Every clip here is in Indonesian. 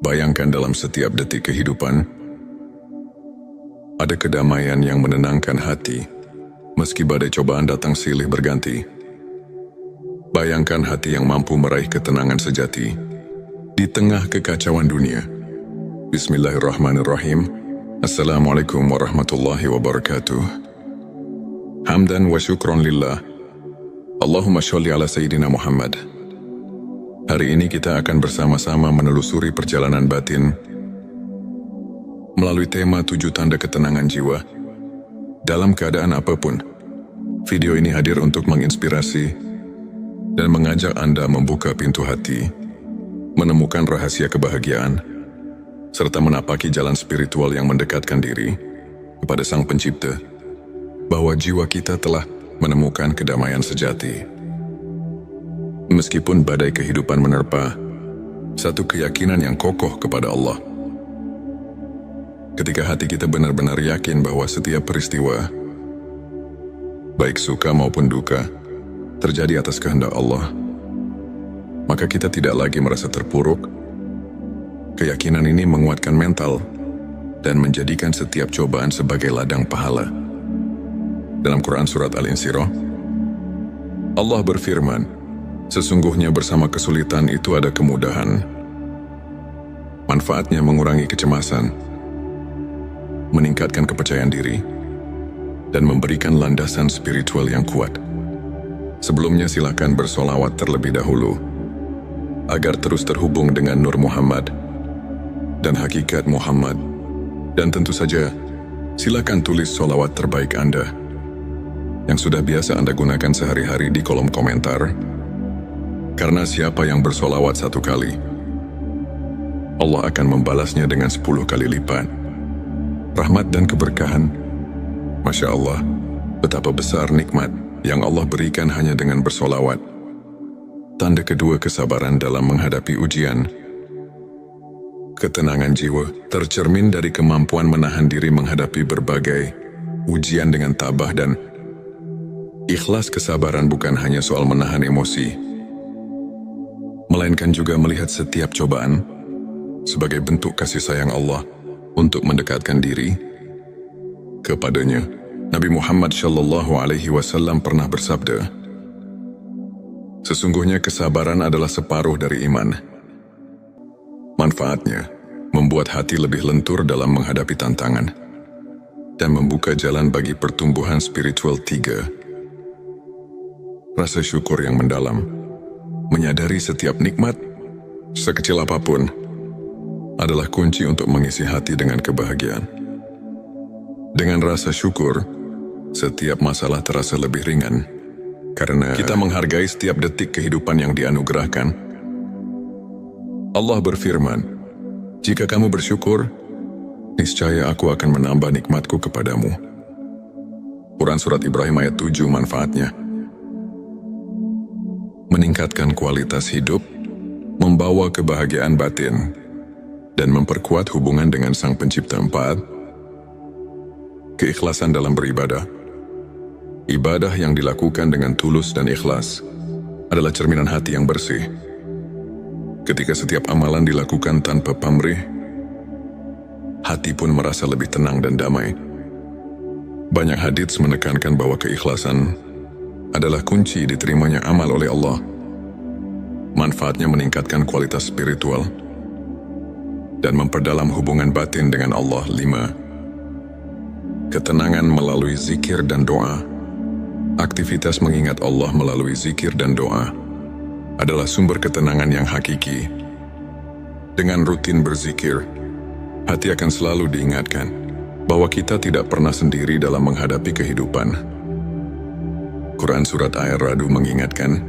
Bayangkan dalam setiap detik kehidupan, ada kedamaian yang menenangkan hati, meski badai cobaan datang silih berganti. Bayangkan hati yang mampu meraih ketenangan sejati, di tengah kekacauan dunia. Bismillahirrahmanirrahim. Assalamualaikum warahmatullahi wabarakatuh. Hamdan wa syukron lillah. Allahumma sholli ala Sayyidina Muhammad. Hari ini kita akan bersama-sama menelusuri perjalanan batin melalui tema 7 tanda ketenangan jiwa dalam keadaan apapun. Video ini hadir untuk menginspirasi dan mengajak Anda membuka pintu hati, menemukan rahasia kebahagiaan, serta menapaki jalan spiritual yang mendekatkan diri kepada Sang Pencipta, bahwa jiwa kita telah menemukan kedamaian sejati. Meskipun badai kehidupan menerpa, satu keyakinan yang kokoh kepada Allah. Ketika hati kita benar-benar yakin bahwa setiap peristiwa, baik suka maupun duka, terjadi atas kehendak Allah, maka kita tidak lagi merasa terpuruk. Keyakinan ini menguatkan mental dan menjadikan setiap cobaan sebagai ladang pahala. Dalam Quran Surat Al-Insyirah, Allah berfirman, sesungguhnya bersama kesulitan itu ada kemudahan. Manfaatnya mengurangi kecemasan, meningkatkan kepercayaan diri, dan memberikan landasan spiritual yang kuat. Sebelumnya silakan bersolawat terlebih dahulu, agar terus terhubung dengan Nur Muhammad dan hakikat Muhammad. Dan tentu saja, silakan tulis solawat terbaik Anda, yang sudah biasa Anda gunakan sehari-hari di kolom komentar. Karena siapa yang bersolawat 1 kali, Allah akan membalasnya dengan 10 kali lipat rahmat dan keberkahan. Masya Allah, betapa besar nikmat yang Allah berikan hanya dengan bersolawat. Tanda kedua, kesabaran dalam menghadapi ujian. Ketenangan jiwa tercermin dari kemampuan menahan diri menghadapi berbagai ujian dengan tabah dan ikhlas. Kesabaran bukan hanya soal menahan emosi, melainkan juga melihat setiap cobaan sebagai bentuk kasih sayang Allah untuk mendekatkan diri kepadanya. Nabi Muhammad SAW pernah bersabda, sesungguhnya kesabaran adalah separuh dari iman. Manfaatnya membuat hati lebih lentur dalam menghadapi tantangan dan membuka jalan bagi pertumbuhan spiritual. 3. Rasa syukur yang mendalam. Menyadari setiap nikmat, sekecil apapun, adalah kunci untuk mengisi hati dengan kebahagiaan. Dengan rasa syukur, setiap masalah terasa lebih ringan, karena kita menghargai setiap detik kehidupan yang dianugerahkan. Allah berfirman, jika kamu bersyukur, niscaya aku akan menambah nikmatku kepadamu. Quran Surat Ibrahim ayat 7. Manfaatnya meningkatkan kualitas hidup, membawa kebahagiaan batin, dan memperkuat hubungan dengan Sang Pencipta. 4. Keikhlasan dalam beribadah. Ibadah yang dilakukan dengan tulus dan ikhlas adalah cerminan hati yang bersih. Ketika setiap amalan dilakukan tanpa pamrih, hati pun merasa lebih tenang dan damai. Banyak hadits menekankan bahwa keikhlasan adalah kunci diterimanya amal oleh Allah. Manfaatnya meningkatkan kualitas spiritual dan memperdalam hubungan batin dengan Allah. 5. Ketenangan melalui zikir dan doa. Aktivitas mengingat Allah melalui zikir dan doa adalah sumber ketenangan yang hakiki. Dengan rutin berzikir, hati akan selalu diingatkan bahwa kita tidak pernah sendiri dalam menghadapi kehidupan. Quran Surat Ar-Ra'd mengingatkan,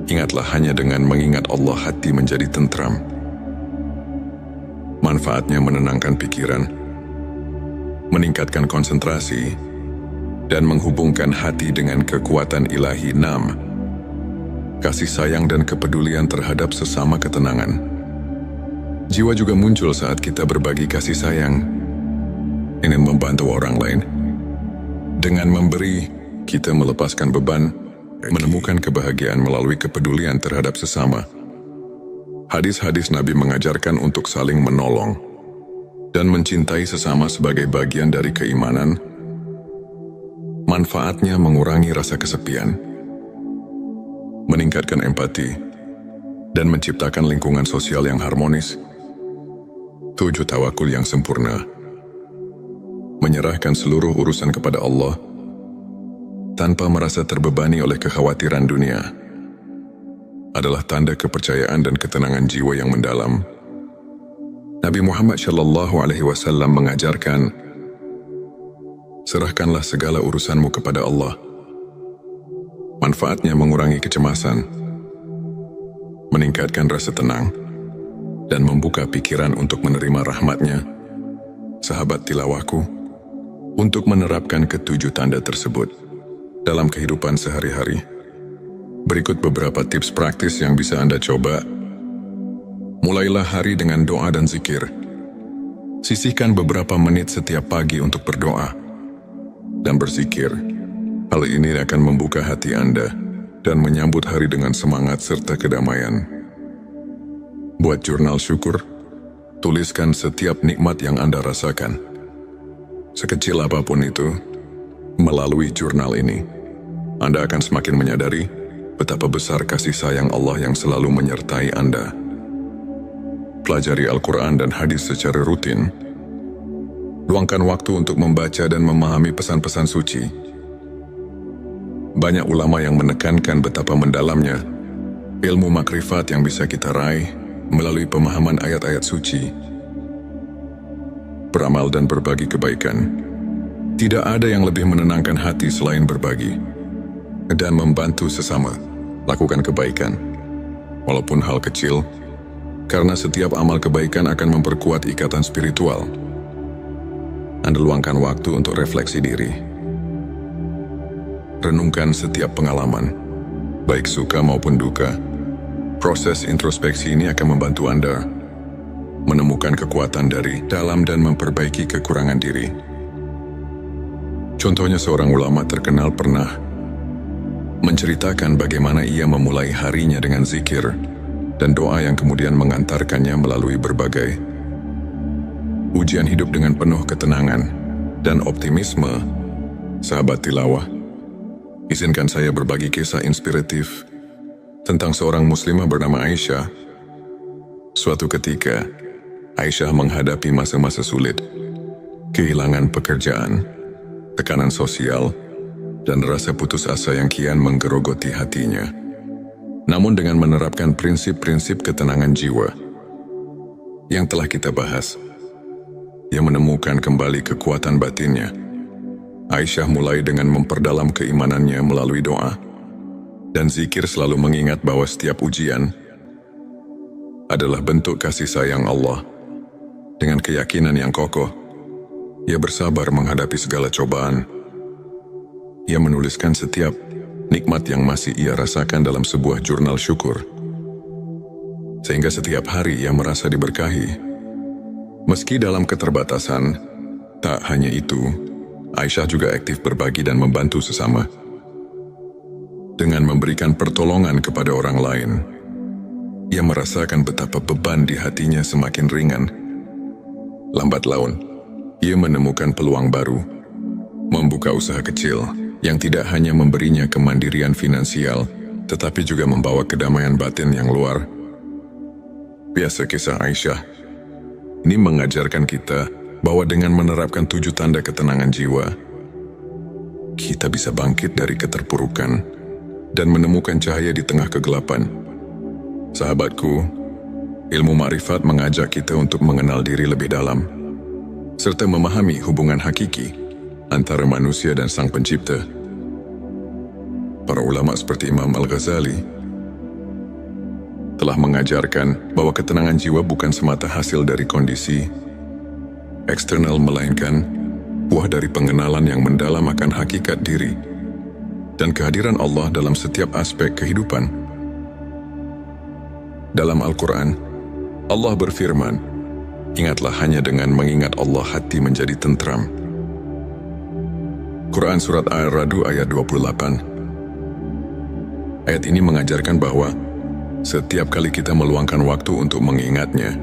ingatlah hanya dengan mengingat Allah hati menjadi tentram. Manfaatnya menenangkan pikiran, meningkatkan konsentrasi, dan menghubungkan hati dengan kekuatan ilahi. 6. Kasih sayang dan kepedulian terhadap sesama. Ketenangan jiwa juga muncul saat kita berbagi kasih sayang, ingin membantu orang lain. Dengan memberi, kita melepaskan beban, menemukan kebahagiaan melalui kepedulian terhadap sesama. Hadis-hadis Nabi mengajarkan untuk saling menolong dan mencintai sesama sebagai bagian dari keimanan. Manfaatnya mengurangi rasa kesepian, meningkatkan empati, dan menciptakan lingkungan sosial yang harmonis. 7. Tawakul yang sempurna. Menyerahkan seluruh urusan kepada Allah tanpa merasa terbebani oleh kekhawatiran dunia adalah tanda kepercayaan dan ketenangan jiwa yang mendalam. Nabi Muhammad SAW mengajarkan, serahkanlah segala urusanmu kepada Allah. Manfaatnya mengurangi kecemasan, meningkatkan rasa tenang, dan membuka pikiran untuk menerima rahmat-Nya. Sahabat tilawahku, untuk menerapkan ketujuh tanda tersebut dalam kehidupan sehari-hari, berikut beberapa tips praktis yang bisa Anda coba. Mulailah hari dengan doa dan zikir. Sisihkan beberapa menit setiap pagi untuk berdoa dan berzikir. Hal ini akan membuka hati Anda dan menyambut hari dengan semangat serta kedamaian. Buat jurnal syukur. Tuliskan setiap nikmat yang Anda rasakan, sekecil apapun itu. Melalui jurnal ini, Anda akan semakin menyadari betapa besar kasih sayang Allah yang selalu menyertai Anda. Pelajari Al-Quran dan hadis secara rutin. Luangkan waktu untuk membaca dan memahami pesan-pesan suci. Banyak ulama yang menekankan betapa mendalamnya ilmu makrifat yang bisa kita raih melalui pemahaman ayat-ayat suci. Beramal dan berbagi kebaikan. Tidak ada yang lebih menenangkan hati selain berbagi dan membantu sesama. Lakukan kebaikan, walaupun hal kecil, karena setiap amal kebaikan akan memperkuat ikatan spiritual. Anda luangkan waktu untuk refleksi diri. Renungkan setiap pengalaman, baik suka maupun duka. Proses introspeksi ini akan membantu Anda menemukan kekuatan dari dalam dan memperbaiki kekurangan diri. Contohnya, seorang ulama terkenal pernah menceritakan bagaimana ia memulai harinya dengan zikir dan doa yang kemudian mengantarkannya melalui berbagai ujian hidup dengan penuh ketenangan dan optimisme. Sahabat tilawah, izinkan saya berbagi kisah inspiratif tentang seorang muslimah bernama Aisyah. Suatu ketika, Aisyah menghadapi masa-masa sulit, kehilangan pekerjaan, tekanan sosial, dan rasa putus asa yang kian menggerogoti hatinya. Namun dengan menerapkan prinsip-prinsip ketenangan jiwa yang telah kita bahas, ia menemukan kembali kekuatan batinnya. Aisyah mulai dengan memperdalam keimanannya melalui doa dan zikir, selalu mengingat bahwa setiap ujian adalah bentuk kasih sayang Allah. Dengan keyakinan yang kokoh, ia bersabar menghadapi segala cobaan. Ia menuliskan setiap nikmat yang masih ia rasakan dalam sebuah jurnal syukur, sehingga setiap hari ia merasa diberkahi. Meski dalam keterbatasan, tak hanya itu, Aisyah juga aktif berbagi dan membantu sesama. Dengan memberikan pertolongan kepada orang lain, ia merasakan betapa beban di hatinya semakin ringan. Lambat laun, ia menemukan peluang baru, membuka usaha kecil yang tidak hanya memberinya kemandirian finansial, tetapi juga membawa kedamaian batin yang luar biasa. Kisah Aisyah ini mengajarkan kita bahwa dengan menerapkan 7 tanda ketenangan jiwa, kita bisa bangkit dari keterpurukan dan menemukan cahaya di tengah kegelapan. Sahabatku, ilmu makrifat mengajak kita untuk mengenal diri lebih dalam, serta memahami hubungan hakiki antara manusia dan Sang Pencipta. Para ulama seperti Imam Al-Ghazali telah mengajarkan bahwa ketenangan jiwa bukan semata hasil dari kondisi eksternal, melainkan buah dari pengenalan yang mendalam akan hakikat diri dan kehadiran Allah dalam setiap aspek kehidupan. Dalam Al-Quran, Allah berfirman, "Ingatlah, hanya dengan mengingat Allah hati menjadi tentram." Quran Surat Ar-Ra'd ayat 28. Ayat ini mengajarkan bahwa setiap kali kita meluangkan waktu untuk mengingatnya,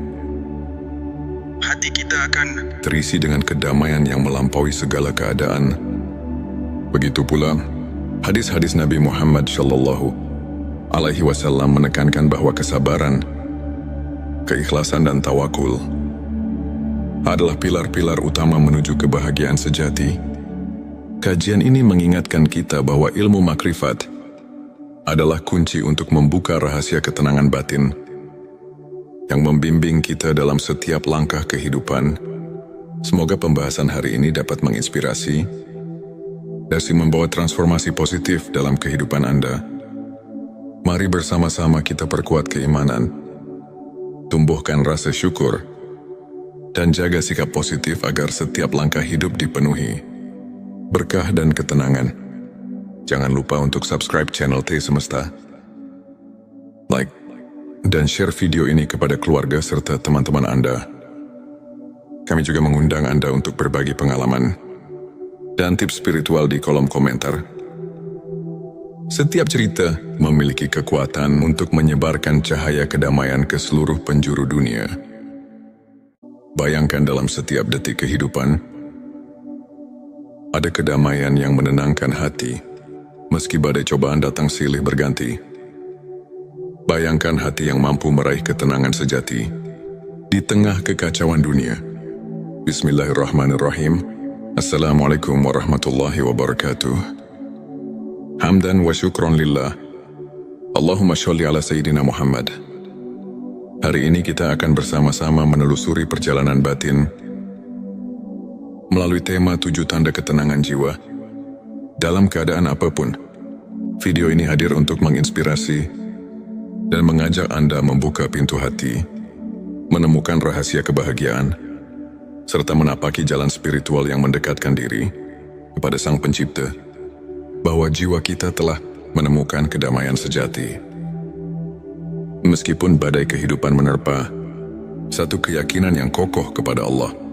hati kita akan terisi dengan kedamaian yang melampaui segala keadaan. Begitu pula, hadis-hadis Nabi Muhammad Shallallahu Alaihi Wasallam menekankan bahwa kesabaran, keikhlasan dan tawakul adalah pilar-pilar utama menuju kebahagiaan sejati. Kajian ini mengingatkan kita bahwa ilmu makrifat adalah kunci untuk membuka rahasia ketenangan batin yang membimbing kita dalam setiap langkah kehidupan. Semoga pembahasan hari ini dapat menginspirasi dan membawa transformasi positif dalam kehidupan Anda. Mari bersama-sama kita perkuat keimanan, tumbuhkan rasa syukur, dan jaga sikap positif agar setiap langkah hidup dipenuhi berkah dan ketenangan. Jangan lupa untuk subscribe channel T Semesta, like, dan share video ini kepada keluarga serta teman-teman Anda. Kami juga mengundang Anda untuk berbagi pengalaman dan tips spiritual di kolom komentar. Setiap cerita memiliki kekuatan untuk menyebarkan cahaya kedamaian ke seluruh penjuru dunia. Bayangkan dalam setiap detik kehidupan, ada kedamaian yang menenangkan hati, meski badai cobaan datang silih berganti. Bayangkan hati yang mampu meraih ketenangan sejati di tengah kekacauan dunia. Bismillahirrahmanirrahim. Assalamualaikum warahmatullahi wabarakatuh. Hamdan wa syukron lillah. Allahumma sholli ala Sayyidina Muhammad. Hari ini kita akan bersama-sama menelusuri perjalanan batin melalui tema 7 tanda ketenangan jiwa dalam keadaan apapun. Video ini hadir untuk menginspirasi dan mengajak Anda membuka pintu hati, menemukan rahasia kebahagiaan, serta menapaki jalan spiritual yang mendekatkan diri kepada Sang Pencipta, bahwa jiwa kita telah menemukan kedamaian sejati. Meskipun badai kehidupan menerpa, satu keyakinan yang kokoh kepada Allah.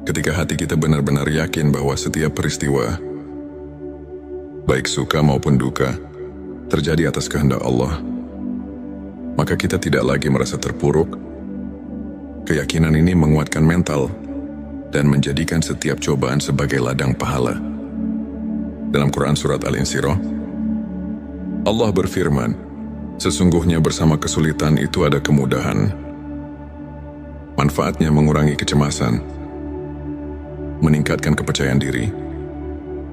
Ketika hati kita benar-benar yakin bahwa setiap peristiwa, baik suka maupun duka, terjadi atas kehendak Allah, maka kita tidak lagi merasa terpuruk. Keyakinan ini menguatkan mental dan menjadikan setiap cobaan sebagai ladang pahala. Dalam Quran Surat Al-Insyirah, Allah berfirman, sesungguhnya bersama kesulitan itu ada kemudahan. Manfaatnya mengurangi kecemasan, meningkatkan kepercayaan diri,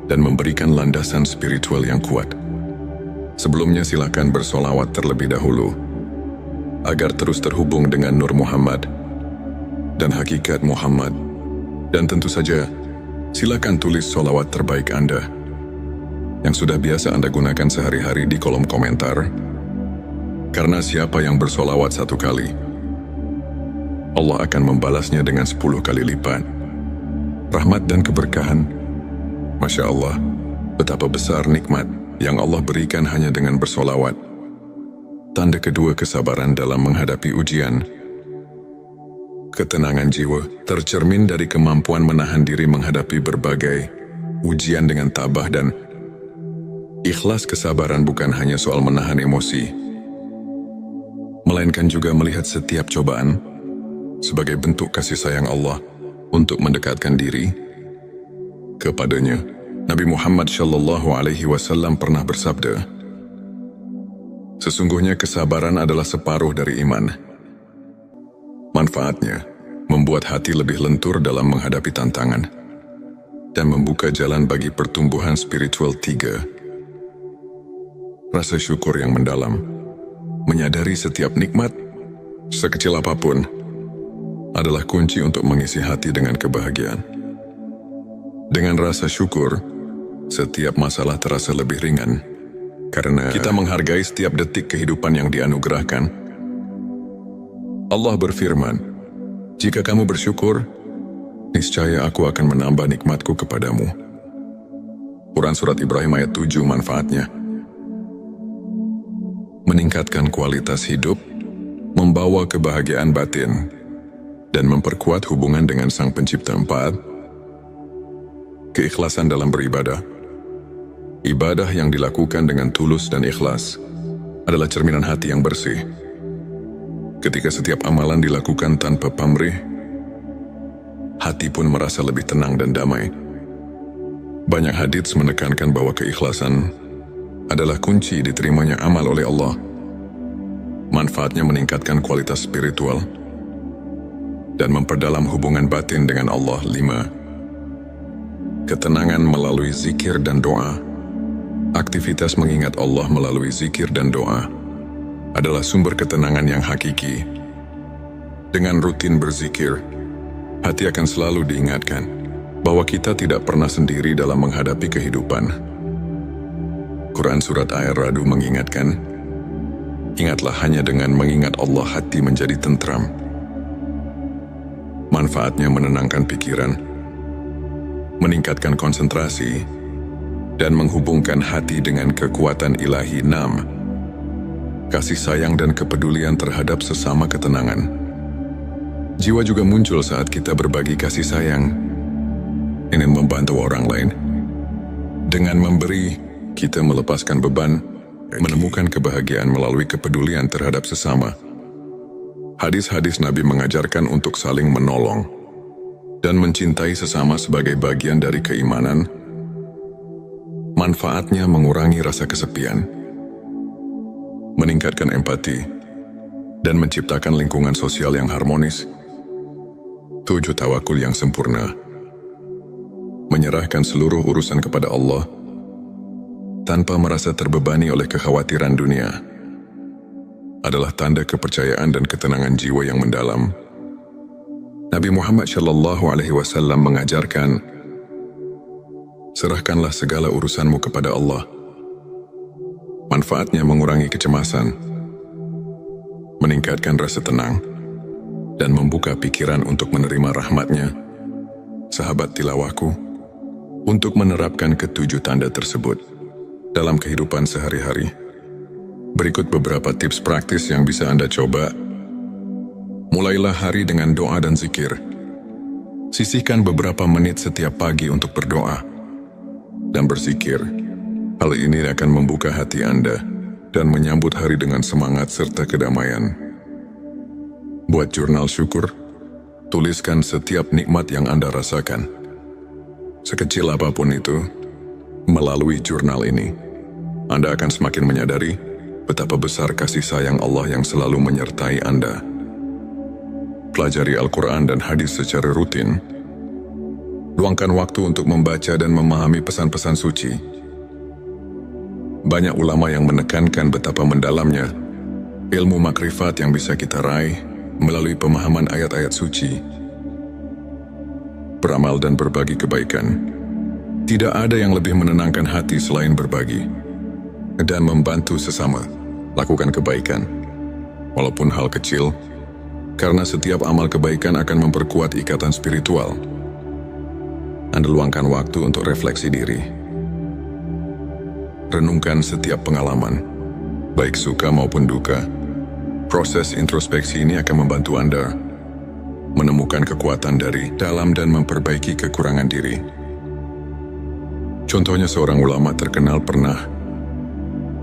dan memberikan landasan spiritual yang kuat. Sebelumnya silakan bersolawat terlebih dahulu, agar terus terhubung dengan Nur Muhammad dan hakikat Muhammad. Dan tentu saja, silakan tulis solawat terbaik Anda yang sudah biasa Anda gunakan sehari-hari di kolom komentar. Karena siapa yang bersolawat 1 kali, Allah akan membalasnya dengan 10 kali lipat rahmat dan keberkahan. Masya Allah, betapa besar nikmat yang Allah berikan hanya dengan bersolawat. Tanda kedua kesabaran dalam menghadapi ujian. Ketenangan jiwa tercermin dari kemampuan menahan diri menghadapi berbagai ujian dengan tabah dan ikhlas. Kesabaran bukan hanya soal menahan emosi, melainkan juga melihat setiap cobaan sebagai bentuk kasih sayang Allah untuk mendekatkan diri kepadanya. Nabi Muhammad Shallallahu Alaihi Wasallam pernah bersabda, sesungguhnya kesabaran adalah separuh dari iman. Manfaatnya membuat hati lebih lentur dalam menghadapi tantangan dan membuka jalan bagi pertumbuhan spiritual. 3. Rasa syukur yang mendalam. Menyadari setiap nikmat, sekecil apapun, adalah kunci untuk mengisi hati dengan kebahagiaan. Dengan rasa syukur, setiap masalah terasa lebih ringan, karena kita menghargai setiap detik kehidupan yang dianugerahkan. Allah berfirman, jika kamu bersyukur, niscaya aku akan menambah nikmatku kepadamu. Quran Surat Ibrahim ayat 7. Manfaatnya meningkatkan kualitas hidup, membawa kebahagiaan batin, dan memperkuat hubungan dengan Sang Pencipta. 4. Keikhlasan dalam beribadah. Ibadah yang dilakukan dengan tulus dan ikhlas adalah cerminan hati yang bersih. Ketika setiap amalan dilakukan tanpa pamrih, hati pun merasa lebih tenang dan damai. Banyak hadits menekankan bahwa keikhlasan adalah kunci diterimanya amal oleh Allah. Manfaatnya meningkatkan kualitas spiritual dan memperdalam hubungan batin dengan Allah. 5. Ketenangan melalui zikir dan doa. Aktivitas mengingat Allah melalui zikir dan doa adalah sumber ketenangan yang hakiki. Dengan rutin berzikir, hati akan selalu diingatkan bahwa kita tidak pernah sendiri dalam menghadapi kehidupan. Quran Surat Ar-Ra'd mengingatkan, ingatlah hanya dengan mengingat Allah hati menjadi tentram. Manfaatnya menenangkan pikiran, meningkatkan konsentrasi, dan menghubungkan hati dengan kekuatan ilahi. 6. Kasih sayang dan kepedulian terhadap sesama ketenangan. Jiwa juga muncul saat kita berbagi kasih sayang, ingin membantu orang lain. Dengan memberi, kita melepaskan beban, menemukan kebahagiaan melalui kepedulian terhadap sesama. Hadis-hadis Nabi mengajarkan untuk saling menolong dan mencintai sesama sebagai bagian dari keimanan. Manfaatnya mengurangi rasa kesepian, meningkatkan empati, dan menciptakan lingkungan sosial yang harmonis. 7. Tawakul yang sempurna. Menyerahkan seluruh urusan kepada Allah tanpa merasa terbebani oleh kekhawatiran dunia adalah tanda kepercayaan dan ketenangan jiwa yang mendalam. Nabi Muhammad SAW mengajarkan, serahkanlah segala urusanmu kepada Allah. Manfaatnya mengurangi kecemasan, meningkatkan rasa tenang, dan membuka pikiran untuk menerima rahmat-Nya. Sahabat tilawahku, untuk menerapkan ketujuh tanda tersebut dalam kehidupan sehari-hari, berikut beberapa tips praktis yang bisa Anda coba. Mulailah hari dengan doa dan zikir. Sisihkan beberapa menit setiap pagi untuk berdoa dan berzikir. Hal ini akan membuka hati Anda dan menyambut hari dengan semangat serta kedamaian. Buat jurnal syukur. Tuliskan setiap nikmat yang Anda rasakan, sekecil apapun itu. Melalui jurnal ini, Anda akan semakin menyadari betapa besar kasih sayang Allah yang selalu menyertai Anda. Pelajari Al-Quran dan hadis secara rutin. Luangkan waktu untuk membaca dan memahami pesan-pesan suci. Banyak ulama yang menekankan betapa mendalamnya ilmu makrifat yang bisa kita raih melalui pemahaman ayat-ayat suci. Beramal dan berbagi kebaikan. Tidak ada yang lebih menenangkan hati selain berbagi dan membantu sesama. Lakukan kebaikan, walaupun hal kecil, karena setiap amal kebaikan akan memperkuat ikatan spiritual. Anda luangkan waktu untuk refleksi diri. Renungkan setiap pengalaman, baik suka maupun duka. Proses introspeksi ini akan membantu Anda menemukan kekuatan dari dalam dan memperbaiki kekurangan diri. Contohnya, seorang ulama terkenal pernah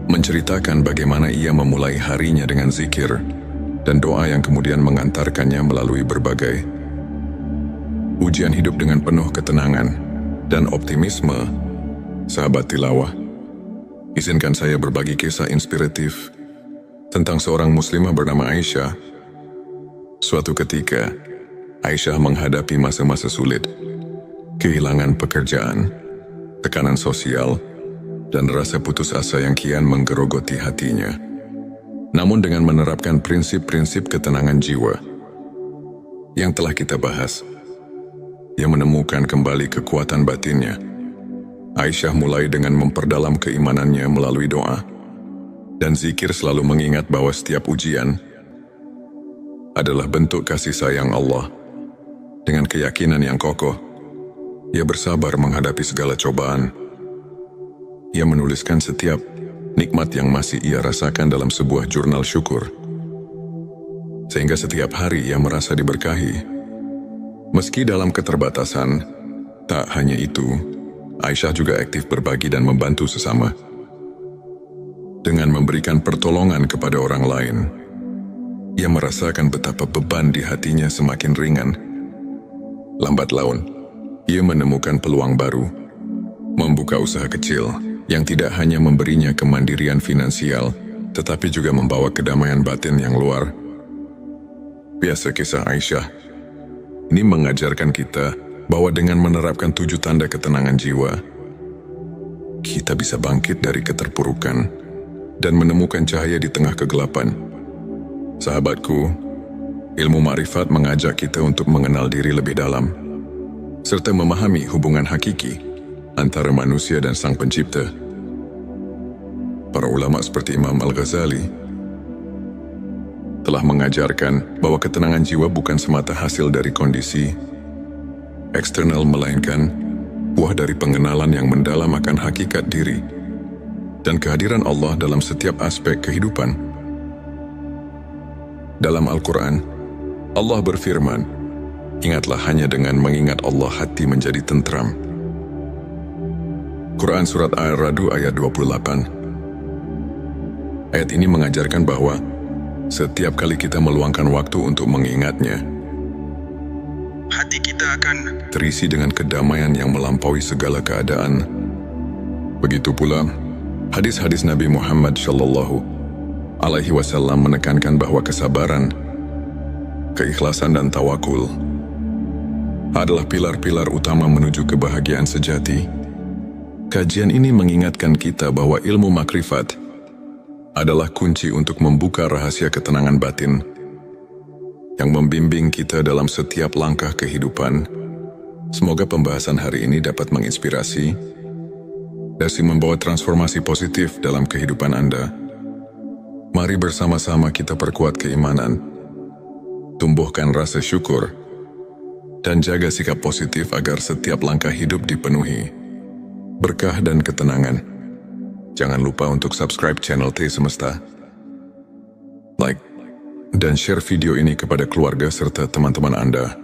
menceritakan bagaimana ia memulai harinya dengan zikir dan doa yang kemudian mengantarkannya melalui berbagai ujian hidup dengan penuh ketenangan dan optimisme. Sahabat tilawah, izinkan saya berbagi kisah inspiratif tentang seorang muslimah bernama Aisyah. Suatu ketika, Aisyah menghadapi masa-masa sulit, kehilangan pekerjaan, tekanan sosial, dan rasa putus asa yang kian menggerogoti hatinya. Namun dengan menerapkan prinsip-prinsip ketenangan jiwa yang telah kita bahas, ia menemukan kembali kekuatan batinnya. Aisyah mulai dengan memperdalam keimanannya melalui doa dan zikir, selalu mengingat bahwa setiap ujian adalah bentuk kasih sayang Allah. Dengan keyakinan yang kokoh, ia bersabar menghadapi segala cobaan. Ia menuliskan setiap nikmat yang masih ia rasakan dalam sebuah jurnal syukur, sehingga setiap hari ia merasa diberkahi. Meski dalam keterbatasan, tak hanya itu, Aisyah juga aktif berbagi dan membantu sesama. Dengan memberikan pertolongan kepada orang lain, ia merasakan betapa beban di hatinya semakin ringan. Lambat laun, ia menemukan peluang baru, membuka usaha kecil yang tidak hanya memberinya kemandirian finansial, tetapi juga membawa kedamaian batin yang luar biasa. Kisah Aisyah ini mengajarkan kita bahwa dengan menerapkan 7 tanda ketenangan jiwa, kita bisa bangkit dari keterpurukan dan menemukan cahaya di tengah kegelapan. Sahabatku, ilmu ma'rifat mengajak kita untuk mengenal diri lebih dalam, serta memahami hubungan hakiki antara manusia dan Sang Pencipta. Para ulama seperti Imam Al-Ghazali telah mengajarkan bahwa ketenangan jiwa bukan semata hasil dari kondisi eksternal, melainkan buah dari pengenalan yang mendalam akan hakikat diri dan kehadiran Allah dalam setiap aspek kehidupan. Dalam Al-Quran, Allah berfirman, "Ingatlah, hanya dengan mengingat Allah hati menjadi tentram." Quran Surat Ar-Ra'd ayat 28. Ayat ini mengajarkan bahwa setiap kali kita meluangkan waktu untuk mengingatnya, hati kita akan terisi dengan kedamaian yang melampaui segala keadaan. Begitu pula, hadis-hadis Nabi Muhammad SAW menekankan bahwa kesabaran, keikhlasan dan tawakul adalah pilar-pilar utama menuju kebahagiaan sejati. Kajian ini mengingatkan kita bahwa ilmu makrifat adalah kunci untuk membuka rahasia ketenangan batin yang membimbing kita dalam setiap langkah kehidupan. Semoga pembahasan hari ini dapat menginspirasi dan membawa transformasi positif dalam kehidupan Anda. Mari bersama-sama kita perkuat keimanan, tumbuhkan rasa syukur, dan jaga sikap positif agar setiap langkah hidup dipenuhi berkah dan ketenangan. Jangan lupa untuk subscribe channel T Semesta, like, dan share video ini kepada keluarga serta teman-teman Anda.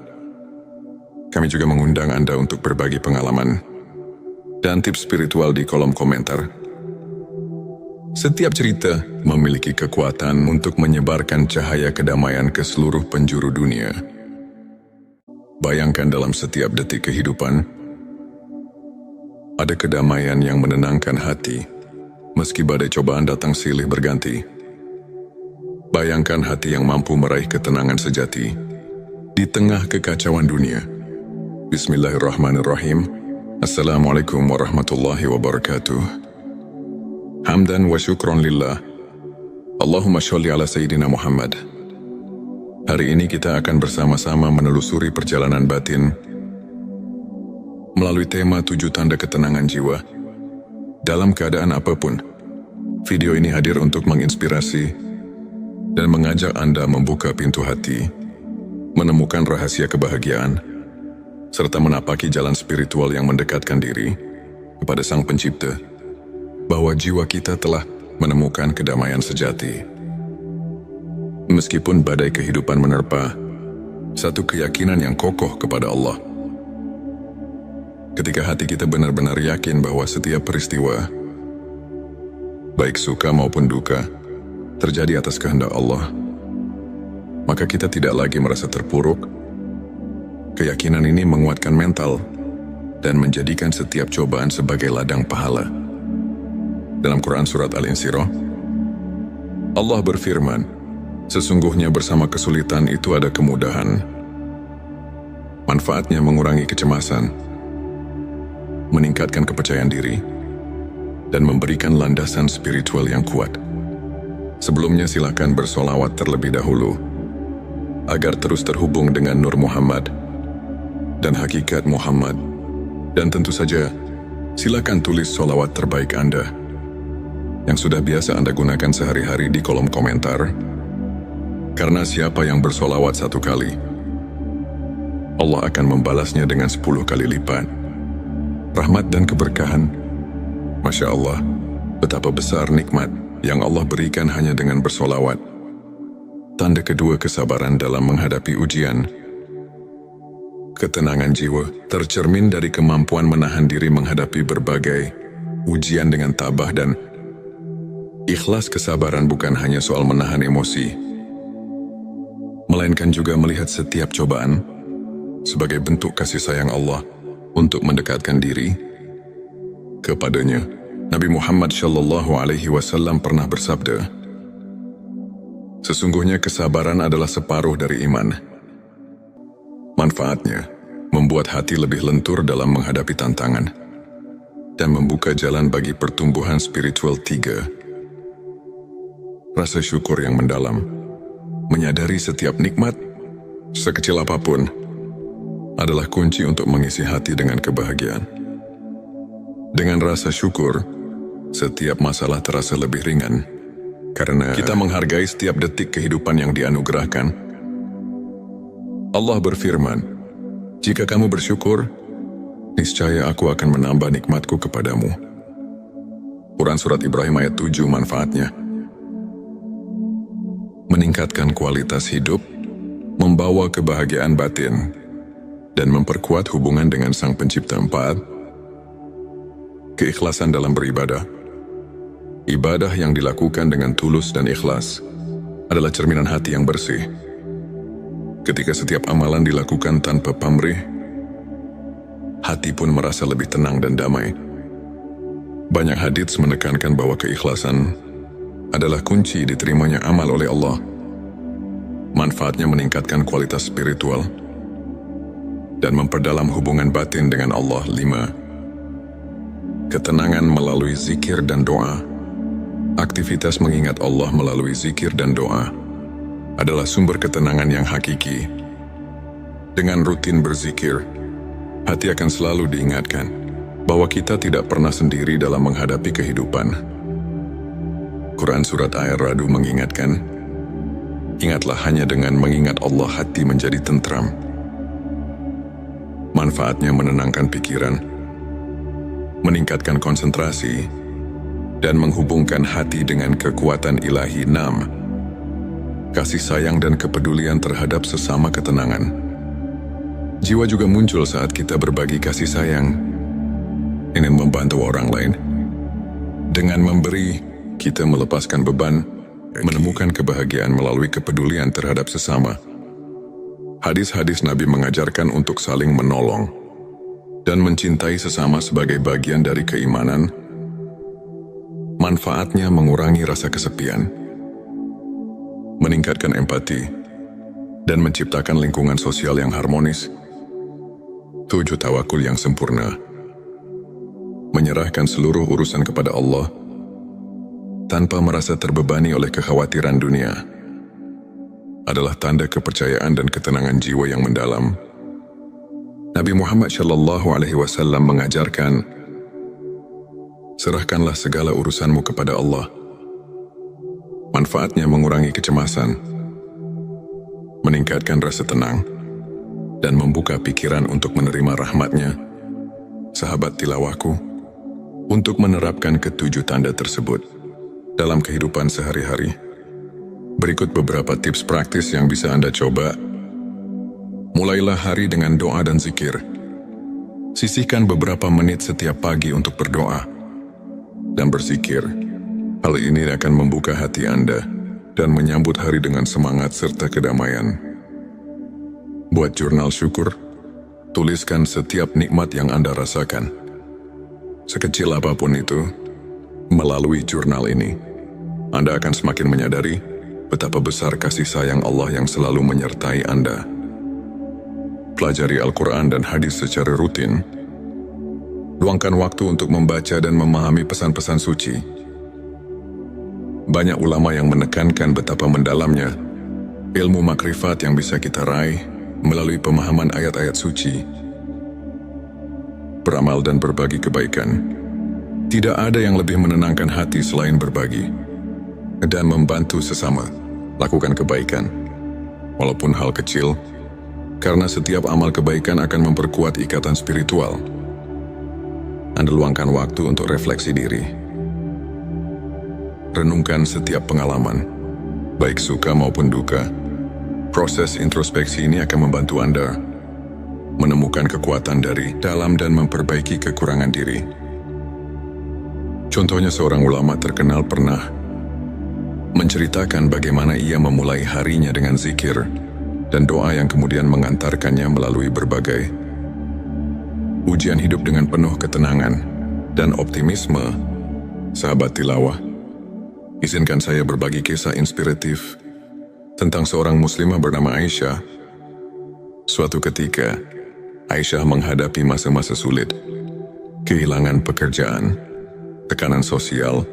Kami juga mengundang Anda untuk berbagi pengalaman dan tips spiritual di kolom komentar. Setiap cerita memiliki kekuatan untuk menyebarkan cahaya kedamaian ke seluruh penjuru dunia. Bayangkan, dalam setiap detik kehidupan, ada kedamaian yang menenangkan hati, meski badai cobaan datang silih berganti. Bayangkan hati yang mampu meraih ketenangan sejati di tengah kekacauan dunia. Bismillahirrahmanirrahim. Assalamualaikum warahmatullahi wabarakatuh. Hamdan wa syukron lillah. Allahumma sholli ala Sayyidina Muhammad. Hari ini kita akan bersama-sama menelusuri perjalanan batin melalui tema 7 tanda ketenangan jiwa. Dalam keadaan apapun, video ini hadir untuk menginspirasi dan mengajak Anda membuka pintu hati, menemukan rahasia kebahagiaan, serta menapaki jalan spiritual yang mendekatkan diri kepada Sang Pencipta, bahwa jiwa kita telah menemukan kedamaian sejati. Meskipun badai kehidupan menerpa, satu keyakinan yang kokoh kepada Allah. Ketika hati kita benar-benar yakin bahwa setiap peristiwa, baik suka maupun duka, terjadi atas kehendak Allah, maka kita tidak lagi merasa terpuruk. Keyakinan ini menguatkan mental dan menjadikan setiap cobaan sebagai ladang pahala. Dalam Quran Surat Al-Insyirah, Allah berfirman, "Sesungguhnya bersama kesulitan itu ada kemudahan. Manfaatnya mengurangi kecemasan, meningkatkan kepercayaan diri, dan memberikan landasan spiritual yang kuat." Sebelumnya silakan bersolawat terlebih dahulu agar terus terhubung dengan Nur Muhammad dan hakikat Muhammad. Dan tentu saja, silakan tulis solawat terbaik Anda yang sudah biasa Anda gunakan sehari-hari di kolom komentar. Karena siapa yang bersolawat 1 kali, Allah akan membalasnya dengan 10 kali lipat rahmat dan keberkahan. Masya Allah, betapa besar nikmat yang Allah berikan hanya dengan bersolawat. Tanda kedua, kesabaran dalam menghadapi ujian. Ketenangan jiwa tercermin dari kemampuan menahan diri menghadapi berbagai ujian dengan tabah dan Ikhlas kesabaran bukan hanya soal menahan emosi, melainkan juga melihat setiap cobaan sebagai bentuk kasih sayang Allah untuk mendekatkan diri kepadanya. Nabi Muhammad SAW pernah bersabda, "Sesungguhnya kesabaran adalah separuh dari iman. Manfaatnya membuat hati lebih lentur dalam menghadapi tantangan dan membuka jalan bagi pertumbuhan spiritual. 3. Rasa syukur yang mendalam. Menyadari setiap nikmat, sekecil apapun, adalah kunci untuk mengisi hati dengan kebahagiaan. Dengan rasa syukur, setiap masalah terasa lebih ringan, karena kita menghargai setiap detik kehidupan yang dianugerahkan. Allah berfirman, "Jika kamu bersyukur, niscaya aku akan menambah nikmatku kepadamu." Quran Surat Ibrahim ayat 7. Manfaatnya meningkatkan kualitas hidup, membawa kebahagiaan batin, dan memperkuat hubungan dengan Sang Pencipta. 4. Keikhlasan dalam beribadah. Ibadah yang dilakukan dengan tulus dan ikhlas adalah cerminan hati yang bersih. Ketika setiap amalan dilakukan tanpa pamrih, hati pun merasa lebih tenang dan damai. Banyak hadits menekankan bahwa keikhlasan adalah kunci diterimanya amal oleh Allah. Manfaatnya meningkatkan kualitas spiritual dan memperdalam hubungan batin dengan Allah. 5. Ketenangan melalui zikir dan doa. Aktivitas mengingat Allah melalui zikir dan doa adalah sumber ketenangan yang hakiki. Dengan rutin berzikir, hati akan selalu diingatkan bahwa kita tidak pernah sendiri dalam menghadapi kehidupan. Quran Surat Ar-Ra'd mengingatkan, "Ingatlah hanya dengan mengingat Allah hati menjadi tentram." Manfaatnya menenangkan pikiran, meningkatkan konsentrasi, dan menghubungkan hati dengan kekuatan ilahi. 6. Kasih sayang dan kepedulian terhadap sesama ketenangan. Jiwa juga muncul saat kita berbagi kasih sayang, ingin membantu orang lain. Dengan memberi, kita melepaskan beban, menemukan kebahagiaan melalui kepedulian terhadap sesama. Hadis-hadis Nabi mengajarkan untuk saling menolong dan mencintai sesama sebagai bagian dari keimanan. Manfaatnya mengurangi rasa kesepian, meningkatkan empati, dan menciptakan lingkungan sosial yang harmonis. 7. Tawakul yang sempurna. Menyerahkan seluruh urusan kepada Allah tanpa merasa terbebani oleh kekhawatiran dunia adalah tanda kepercayaan dan ketenangan jiwa yang mendalam. Nabi Muhammad SAW mengajarkan, "Serahkanlah segala urusanmu kepada Allah." Manfaatnya mengurangi kecemasan, meningkatkan rasa tenang, dan membuka pikiran untuk menerima rahmat-Nya. Sahabat tilawahku, untuk menerapkan ketujuh tanda tersebut dalam kehidupan sehari-hari, berikut beberapa tips praktis yang bisa Anda coba. Mulailah hari dengan doa dan zikir. Sisihkan beberapa menit setiap pagi untuk berdoa dan berzikir. Hal ini akan membuka hati Anda dan menyambut hari dengan semangat serta kedamaian. Buat jurnal syukur. Tuliskan setiap nikmat yang Anda rasakan, sekecil apapun itu. Melalui jurnal ini, Anda akan semakin menyadari betapa besar kasih sayang Allah yang selalu menyertai Anda. Pelajari Al-Quran dan hadis secara rutin. Luangkan waktu untuk membaca dan memahami pesan-pesan suci. Banyak ulama yang menekankan betapa mendalamnya ilmu makrifat yang bisa kita raih melalui pemahaman ayat-ayat suci. Beramal dan berbagi kebaikan. Tidak ada yang lebih menenangkan hati selain berbagi dan membantu sesama. Lakukan kebaikan, walaupun hal kecil, karena setiap amal kebaikan akan memperkuat ikatan spiritual. Anda luangkan waktu untuk refleksi diri. Renungkan setiap pengalaman, baik suka maupun duka. Proses introspeksi ini akan membantu Anda menemukan kekuatan dari dalam dan memperbaiki kekurangan diri. Contohnya, seorang ulama terkenal pernah menceritakan bagaimana ia memulai harinya dengan zikir dan doa yang kemudian mengantarkannya melalui berbagai ujian hidup dengan penuh ketenangan dan optimisme. Sahabat tilawah, izinkan saya berbagi kisah inspiratif tentang seorang muslimah bernama Aisyah. Suatu ketika, Aisyah menghadapi masa-masa sulit, kehilangan pekerjaan, tekanan sosial,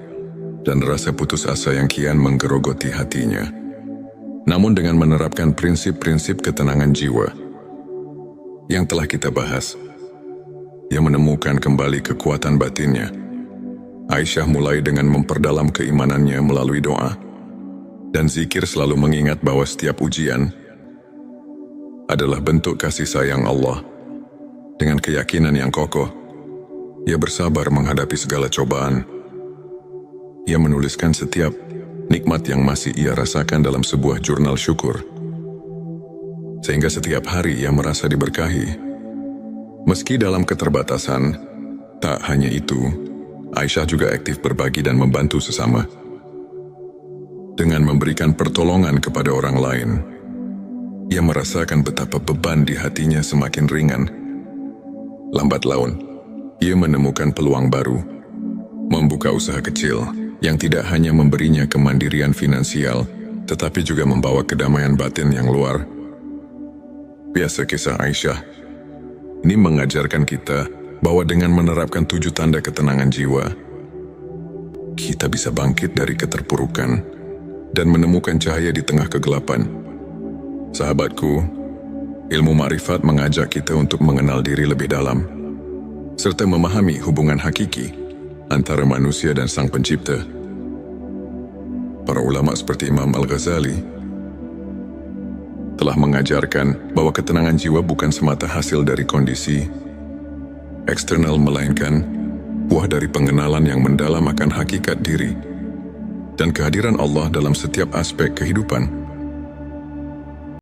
dan rasa putus asa yang kian menggerogoti hatinya. Namun dengan menerapkan prinsip-prinsip ketenangan jiwa yang telah kita bahas, ia menemukan kembali kekuatan batinnya. Aisyah mulai dengan memperdalam keimanannya melalui doa dan zikir, selalu mengingat bahwa setiap ujian adalah bentuk kasih sayang Allah. Dengan keyakinan yang kokoh, ia bersabar menghadapi segala cobaan. Ia menuliskan setiap nikmat yang masih ia rasakan dalam sebuah jurnal syukur, sehingga setiap hari ia merasa diberkahi. Meski dalam keterbatasan, tak hanya itu, Aisyah juga aktif berbagi dan membantu sesama. Dengan memberikan pertolongan kepada orang lain, ia merasakan betapa beban di hatinya semakin ringan. Lambat laun, ia menemukan peluang baru, membuka usaha kecil yang tidak hanya memberinya kemandirian finansial, tetapi juga membawa kedamaian batin yang luar biasa. Kisah Aisyah ini mengajarkan kita bahwa dengan menerapkan 7 tanda ketenangan jiwa, kita bisa bangkit dari keterpurukan dan menemukan cahaya di tengah kegelapan. Sahabatku, ilmu ma'rifat mengajak kita untuk mengenal diri lebih dalam, serta memahami hubungan hakiki antara manusia dan Sang Pencipta. Para ulama seperti Imam Al-Ghazali telah mengajarkan bahwa ketenangan jiwa bukan semata hasil dari kondisi eksternal, melainkan buah dari pengenalan yang mendalam akan hakikat diri dan kehadiran Allah dalam setiap aspek kehidupan.